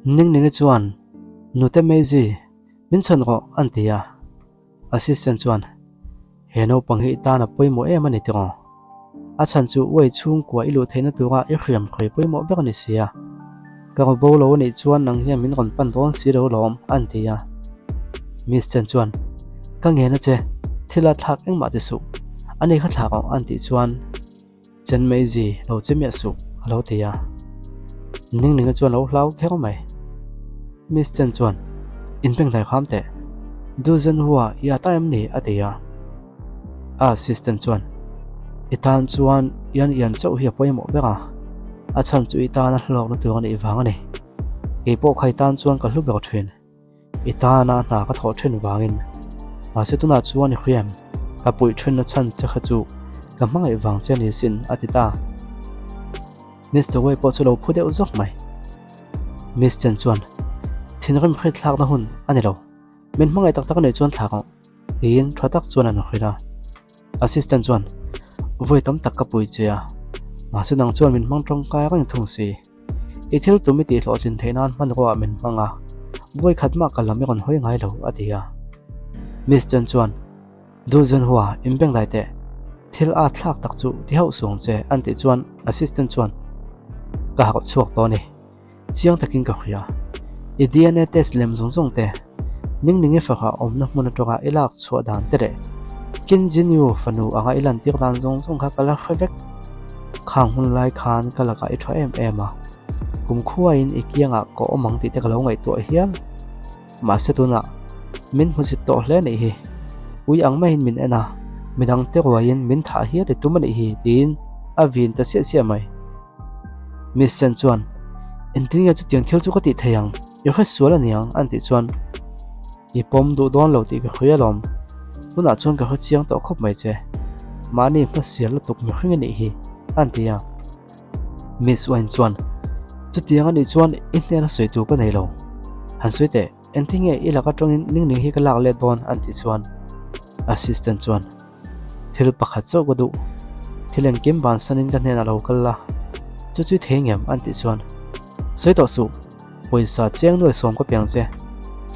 ning ning chuan nute mezi min chan ro antia assistant chuan heno panghi ta na poimo em ani tiro a chan chu wei chung kwa ilu theina tura i hriam khoi poimo bek ani sia ka bo lo ni chuan nang hian min ron pan ron si ro lom antia miss chen chuan ka nge na che thila thak engma ti su ani kha thak anti chuan chen mezi lo chemia su lo tia ning ning chuan lo hlau kheo mai miss chen chuan in peng lai kham te duzen huwa ya time ni atia assistant chuan itan chuan yan chau hi poimo beka a chan chu itana hlok na tur ni wang ani ke po khai tan chuan ka hlu ber thin itana na ka tho thin wangin ma se tuna chuan ni khiam ka pui thin na chan cha kha chu ka mangai wang chen ni sin atita Mr. Wei po chu lo phu deuh zok mai Miss Chen chuan thin ram khoi thlak na hun ani lo min mangai tak tak nei chuan thlak tin thatak chuan an khira assistant chuan voi tam tak ka pui chia ma se nang chuan min mang tong kai rang thung si i thil tu mi ti hlo chin theinan man ro min manga voi khatma ka lam ron hoi ngai lo atia Miss Chen chuan duzen huwa imbeng lai te thil a thlak tak chu ti hau sung che anti chuan assistant chuan ka ha chuak to ni chiang takin ka khia i DNA test lem zong zong te ning ning e fa kha om na mun tonga ilak chua dan te re kin jin yu fanu anga ilan tir dan zong zong kha kala khwek khang hun lai khan kala ka i thwa em a kum khuwa in ikianga ko omang ti te ka lo ngai to hian ma se tuna min hu si to hle nei hi ui ang ma hin min ena midang te roin min tha hi de tumani hi tin avin ta se mai Miss Chen chuan intinya chu tiang thil chu ka ti theyang yo kha suala niang anti chuan i pom du don lo ti ka khuyalom tuna chuan ka chiang to khop mai che mani fa sial tuk mi khring ni hi antia Miss Wen chuan chu tiang ani chuan intena soi tu ka nei lo han soi te entinge ilaka tongin ning ning hi ka lak le don anti chuan assistant chuan thil pakhat chaw godu thileng kim ban sanin ka hnen a lo kala chu chu thengem anti chuan soi to su poisa cheng noi som ko piang che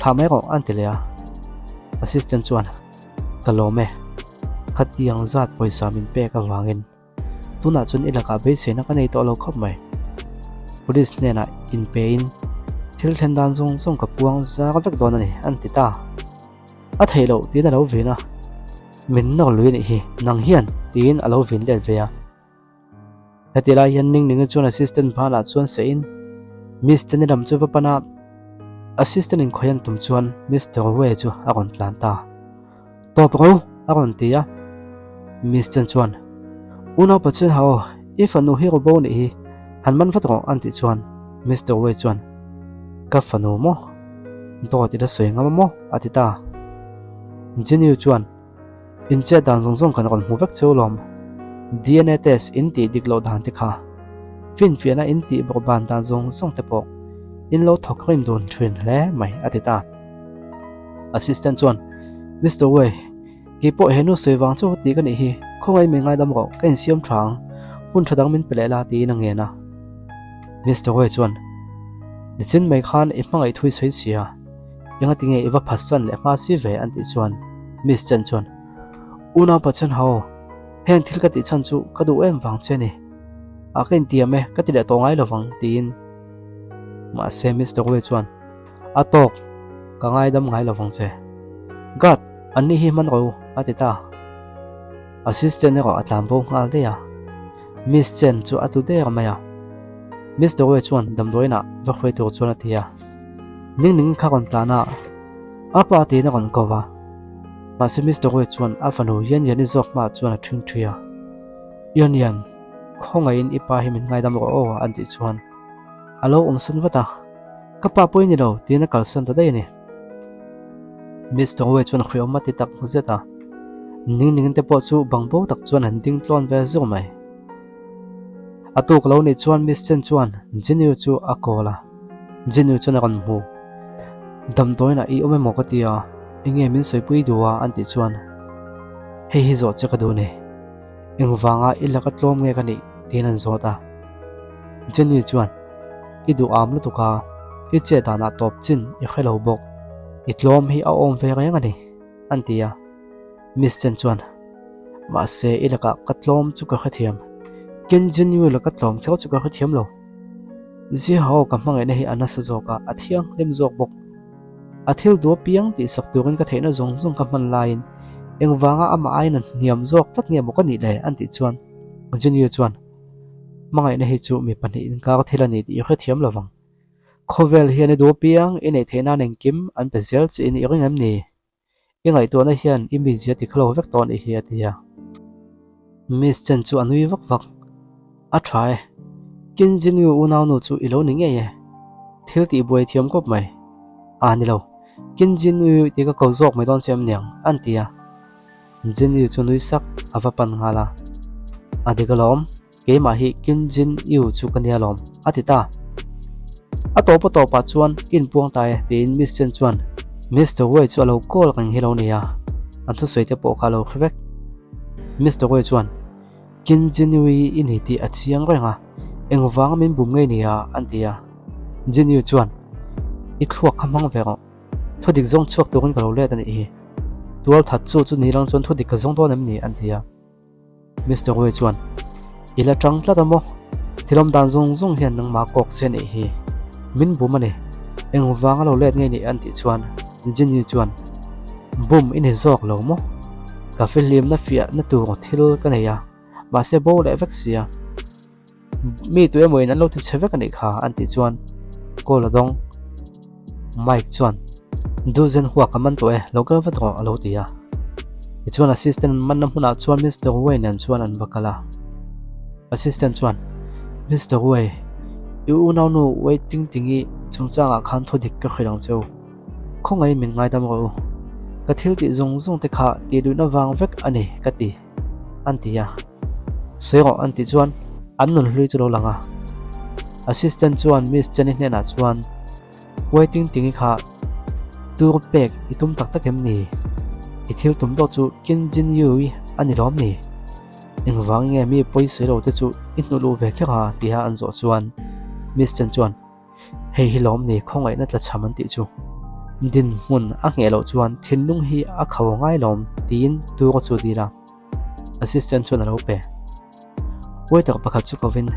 thamai ro anti le a assistant chuan kalome khatiang zat poisa min pe ka wangin tuna chun ilaka be se na ka nei to lo khop mai police ne na in pain thil thlen dan zong zong ka puang za ka vek don ani anti ta a theilo ti na lo vina min no lui ni hi nang hian tin alo vin le ve a atila hian ning ning chuan assistant phala chuan se in Mr. Niram chu vapana assistant in khoyan tum chuan Mr. Wei chu aron tlanta to pro aron tia Mr. chuan uno pachen hao if anu hi ro bo ni hi hanman fatro anti chuan Mr. Wei chuan ka fanu mo to ti da soi ngam mo atita jiniu chuan in che dan zong zong kan ron hu vek cholom DNA test in ti diklo dan ti kha fin fiana in ti bro ban dan zong zong te po in lo thok rim don thrin hle mai atita assistant chuan Mr. Wei ki po henu sewang chu ti ka ni hi khongai me ngai dam ro kan siam thang hun thadang min pelela ti na nge na Mr. Wei chuan the chin mai khan i mangai thui sei sia yanga tinge iwa phasan le ma si ve anti chuan Miss Chen chuan una pachen hao hen thil ka ti chan chu ka du em wang che ni a ken ti ame ka ti le to ngai lo wang tin ma se Mr. Wei chuan a tok ka ngai dam ngai lo wang che god ani hi man ro atita assistant ne ro atlam bo ngal de ya Miss Chen chu atu de ma ya Mr. Wei chuan dam doina va khoi tu chuan atia ning ning kha kon tlana apa ti na kon kova ma se Mr. Wei chuan afanu yan yani zok ma chuan a thing thia yan khonga in ipa hi min ngai dam ro o anti chuan alo san wata kapa poi ni lo tina kalsan ta dai ni Mr. Wei chuan khoi omati tak zeta ning ning te po chu bangbo tak chuan han ding tlon ve zo mai atuk lo ni chuan Miss Chen chuan jiniu chu akola jiniu chuan ran mu dam toina i ome mo ka tia inge min soi pui duwa anti chuan hei hi zo chaka du ni engwanga ilaka tlom nge ka ni tinan zota jiniu chuan idu am lu tuka i che dana top chin i khelo bok itlom hi a om ve nga ngani antia Miss Chen chuan ma se ilaka katlom chu ka khathiam kenjin yu la katlom kheu chu ka khathiam lo ji ho ka mangai na hi anasa zoka athiang lem zok bok athil do piang ti sak turin ka theina zong zong ka man lain engwanga ama aina niam zok tat nge mo ka ni le anti chuan jin yu chuan mangai na hi chu mi pani in ka thilani ti khathiam lawang khovel hian do piang in ei theina neng kim an pezel chi in iringam ni ingai to na hian immediate khlo vek ton hi atia Miss Chen chu anui vak vak a try kinjin yu unaw nu chu ilo ni nge ye thil ti boi thiam kop mai ani lo kinjin yu ti ka ko zok mai don chem nyang antia jin yu chu nui sak ava pan ngala adigalom ke ma hi kinjin yu chu kania lom atita atopa topa chuan in puang tai tin Miss Chen chuan Mr. Wei chu alo call kan hilo nia anthu soite po khalo khvek Mr. Wei chuan kinjin yu in hi ti achiang renga engwang min bum ngai nia antia jin yu chuan i thluak khamang vero thodik zong chuak turin ka lo le tani hi tual that chu chu ni lang chon thodik ka zong to nam ni antia Mr. Wei chuan ila tang tla mo thilom dan zong zong hian nang ma kok chen e hi min bum ani engwang lo le ngai ni anti chuan jin yu chuan bum in hi zok lo mo ka filim na fia na tu thil ka nei ya ma se bo le vek sia mi tu emoi nan lo ti chevek ani kha anti chuan ko la dong Mike chuan dozen huwa kaman to e local vatro alo tia chuan assistant man nam huna chuan Mr. Wei nan chuan an vakala assistant chuan Mr. Wei yu naw nu waiting tingi chungchanga khan thodik ka khirang cheu khongai min ngai dam ro ka thil ti zong zong te kha ti du na wang vek ani ka ti antia sero anti chuan an nun hlui chu lo langa assistant chuan Miss Chen ne na chuan waiting tingi kha tur pek itum tak takem ni ithil tum do chu kinjin yui ani lom ni engwang nge mi poise lo te chu inulu ve kha tia an zo chuan Miss Chen chuan hei hi lom ni khongai na tla chaman ti chu din mun a nge lo chuan thinlung hi a khaw ngai lom tin tu ko chu dira assistant chuan alo pe waiter pakhat chu kovin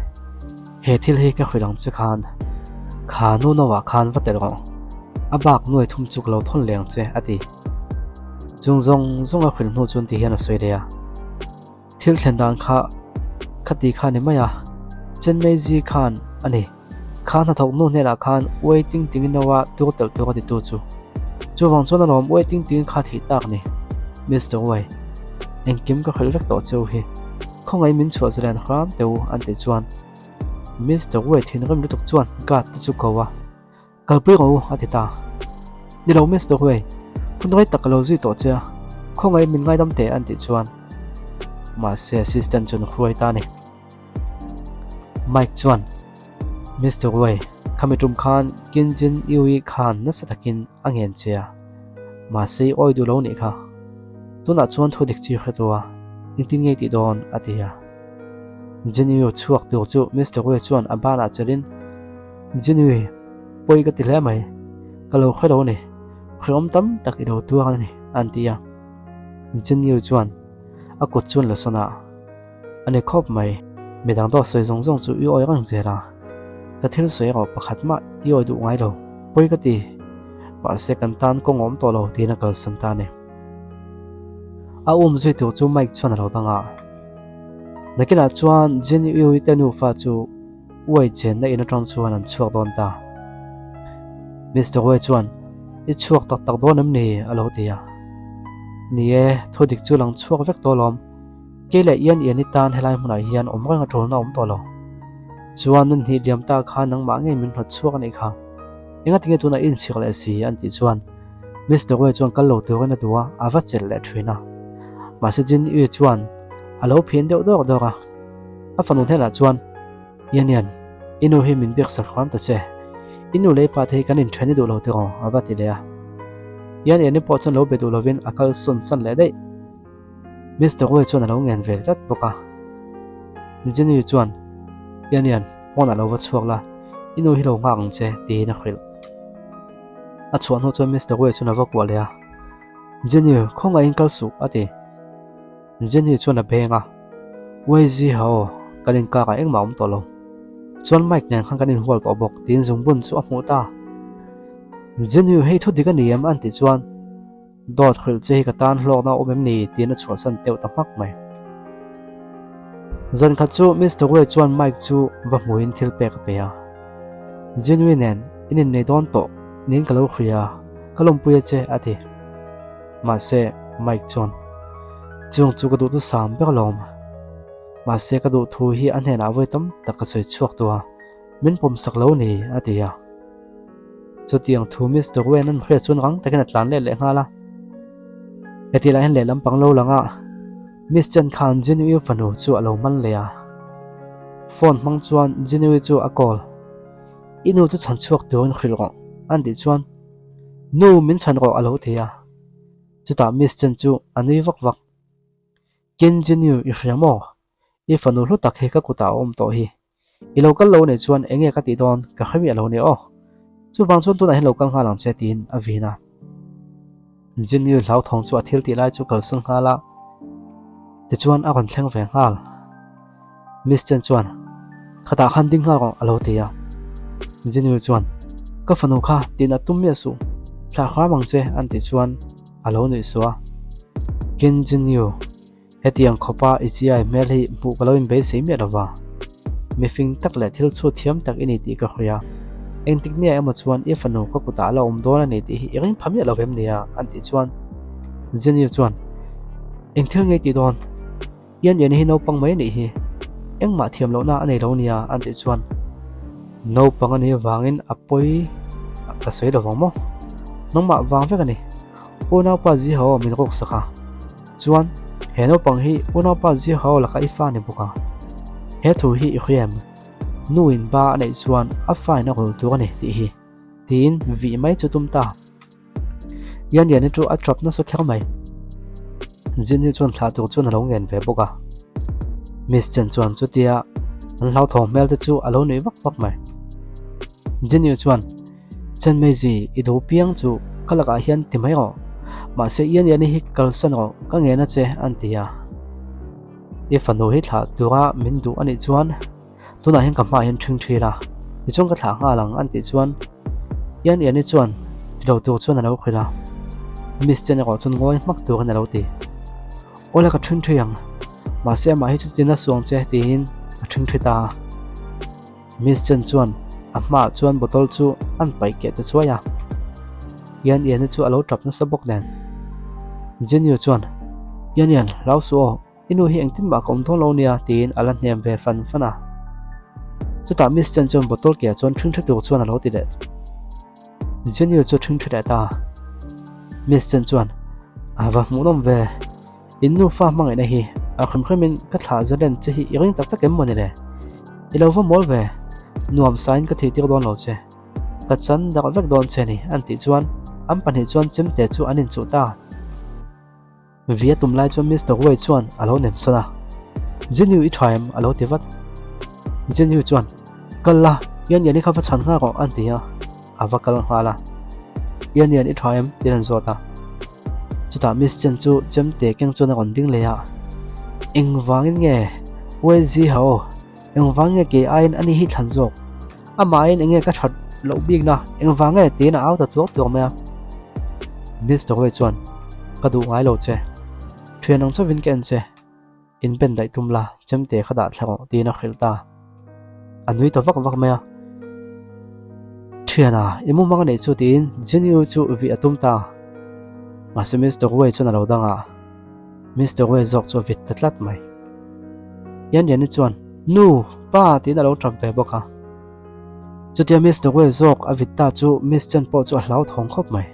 he thil hi ka khwilang che khan khanu no wa khan vatel ro abak noi thum chuk lo thon leng che ati chungzong zonga khwil nu chun ti hian a soirea thil thlendan kha khati kha ni maya chenmei ji khan ani khan ha thok nu ne la khan waiting ting nawa tu tel tu ti tu chu chuwang chona lom waiting ting kha thi tak ni Mr. Wei en kim ka khel vek to cheu hi khongai min chho zren kham teu an te chuan Mr. Wei thin ram lutuk chuan gat ti chu kowa kalpui ro atita ni lo Mr. Wei phunoi takalo zui to cha khongai min ngai dam te an ti chuan ma se assistant chun khuai ta ni Mike chuan Mr. Wei khamitum khan kinjin yui khan na satakin angen chia ma se oi du lo ni kha tuna chuan thodik chi khatwa tin ngai ti don atia Jinyu chuak tu chu Mr. Wei chuan abana chalin Jinyu poi ka tilai mai kalo khelo ni khrom tam tak i do tu ani antia Jinyu chuan a ko chuan la sona ani khop mai midang do soi zong zong chu oi rang zera ka thil soi ro pakhat ma i oi du ngai lo poi ka ti pa second tan ko ngom to lo ti na kal santane a zui tu chu Mike chuan lo danga nakila chuan Jinyu tenu fa chu Wei chen na ina tang chuan an chuak don ta Mr. Wei chuan i chuak tak tak don am ni alo tia ni e thodik chu lang chuak vek to lom ke le yan ni tan helai hmuna hian omrang atol na om to lo chuan nun hi diam ta kha nang ma nge min hot chuak ani kha enga tinge tuna in chhik le si an ti chuan Mr. Wei chuan kal lo tu na duwa awa chel le thina ma se Jinyu chuan alo phian deuh deuh dora a fanu thela chuan yan inu hi min bek sak kham ta che inu le pa thei kan in thani du lo te ro awati le a yan ni po chon lo be du lovin akal sun san le dei Mr. Wei chuan alo ngen vel tat boka Jinyu chuan yan pon alo wa chuak la inu hi lo ngang che ti na khil a chuan ho chuan Mr. Wei chuna vakwa le a Jinyu khonga inkal su ati Jinyu chuna benga Wei zi hao kalin ka ka engma to lo chuan mic nen khang kanin hual to bok tin zung bun chu a hmu ta Jinyu hei thu diga niam an ti chuan dot khil che ka tan hlok na omem ni tin a chua san teu ta mak mai zan kha chu Mr. Wei chuan mic chu va hmuin thil pek pe a Jinyu nen inin nei don to nin kalo khria kalom puya che ati ma se mic chuan chung chu ka du tu sam bek lom ma se ka du thu hi an hena voi tam tak ka soi chuak tua min pom sak lo ni atia chu tiang thu Mr. Wei nan khre chun rang takin atlan le le ngala eti la hen le lampang lo langa Miss Chen Khan Jinyu fanu chu alo man le a phone mang chuan Jinyu chu a call inu chu chan chuak tuin khil ro an ti chuan nu min chan ro alo thia chuta Miss Chen chu ani vak vak kin Jinyu I hriamo I fanu hlu tak he ka kuta om to hi I local lo ne chuan enge ka ti don ka khami alo ne o chu wang chuan tu na he local nga lang che tin avina Jinyu lau thong chu a thil ti lai chu kal sang hala ti chuan a kon thleng ve ngal Miss Chen chuan khata khan ding ngal ro alo tia Jinyu chuan ka fanu kha tin atum me su thla kha mang che an ti chuan alo ni suwa kin Jinyu hetiang khopa ichiai mel hi bu kaloin be sei me lawa mi fing tak le thil chu thiam tak ini ti ka khria eng tik nia ema chuan I fanu ka kuta la om dona ni ti hi ring phami lo vem nia an ti chuan Jinyu chuan eng thil ngei ti don yan yan hi no pang mai ni hi eng ma thiam lo na anei lo nia an ti chuan no pang ani wangin apoi ka sei lo mo nong ma wang ve ka ni ona pa ji ho min rok saka chuan he no pang hi ona pa ji ho la ka ifa ni buka he thu hi khriam nuin ba nei chuan a fai na hol tu ani ti hi tin vi mai chu tum ta yan yan chu a trap na so khel mai Jinyu chuan thla tu chuan lo ngen ve boka Miss Chen chuan chu tia an lau thong mel te chu alo nei vak vak mai Jinyu chuan chen mei ji I do piang chu kalaka hian ti mai ro ma se yan yan hi kal san ro ka nge na che an tia I fanu hi thla tura min du ani chuan tuna hen ka ma hen thing thira I chung ka thla nga lang an ti chuan yan yan ni chuan lo tu chuan alo khila Miss Chen ro chun ngoi mak tu kan alo ti ola ka thing thiyang ma se ma hi chu tin na suang che tin a thing thita Miss Chen chuan a ma chuan bottle chu an pai ke te chuaya yan yan ni chu alo trap na sabok nen Jinyu chuan yan yan lau su inu hi engtin ma kom thong lo nia tin alan hnem ve fan fana chuta Miss Chen chuan bottle ke chuan thing thu chuan alo ti le Jinyu chu thing thu ta Miss Chen chuan awa munom ve innu fa mang ina hi a kham khamin ka thla zalen che hi iring tak tak em moni le ilova mol ve nuam sign ka thei tir don lo che ka chan da vek don che ni an ti chuan am pan hi chuan chim te chu anin chu ta via tum lai chuan Mr. Wei chuan alo nem sana Jinyu I thaim alo ti vat Jinyu chuan kalla yan yani kha fa chan nga ro an ti ya awa kal hala yan yan I thaim tin zota chuta Miss Chen chu chem te keng chuna ron ding le ya eng wangin nge Wei zi ho eng wang nge ke ain ani hi than jok ama in enge ka that lo big na eng wang nge te na out ta tu me Mr. Wei chuan ka du ngai lo che thuen ang chawin ken che in pen dai tumla chem te khada thlo ti na khilta anui to vak vak me thiana imu mang nei chu tin Jinyu chu vi atum ta ma se Mr. Wei chuan alo danga Mr. Wei zok chu vit tatlat mai yan yan ni chuan nu pa tin alo trap ve boka chutia Mr. Wei zok a vit ta chu Miss Chen po chu hlau thong khop mai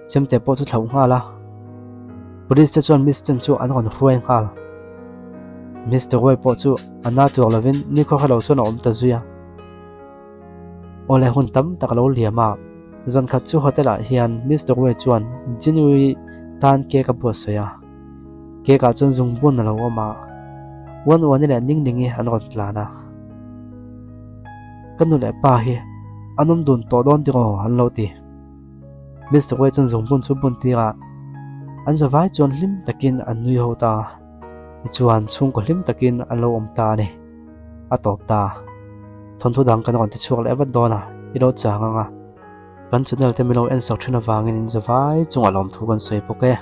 chem te po chu thlau nga la police te chuan Miss Chen chu an ron hruai ngal Mr. Wei po chu ana tur lovin ni kho khalo chuan om ta zuya ole hun tam tak lo liama zan khat chu hotel a hian Mr. Wei chuan Jinyu tan ke ka bo soya ke ka chun zung bun lo ma wan wan le ning ningi an ron tlana kanu le pa hi anum dun to don ti ro an lo ti Mr. Wei chân dùng bun chu bun tira an zawai chuan hlim takin an nui ho ta chuan chung ko hlim takin an lo om ta ni a top ta thon thu dang kan ron ti chuak le wat dona i lo changa nga kan channel te milo en sak thina wangin in zawai chung alom thu kan soi poke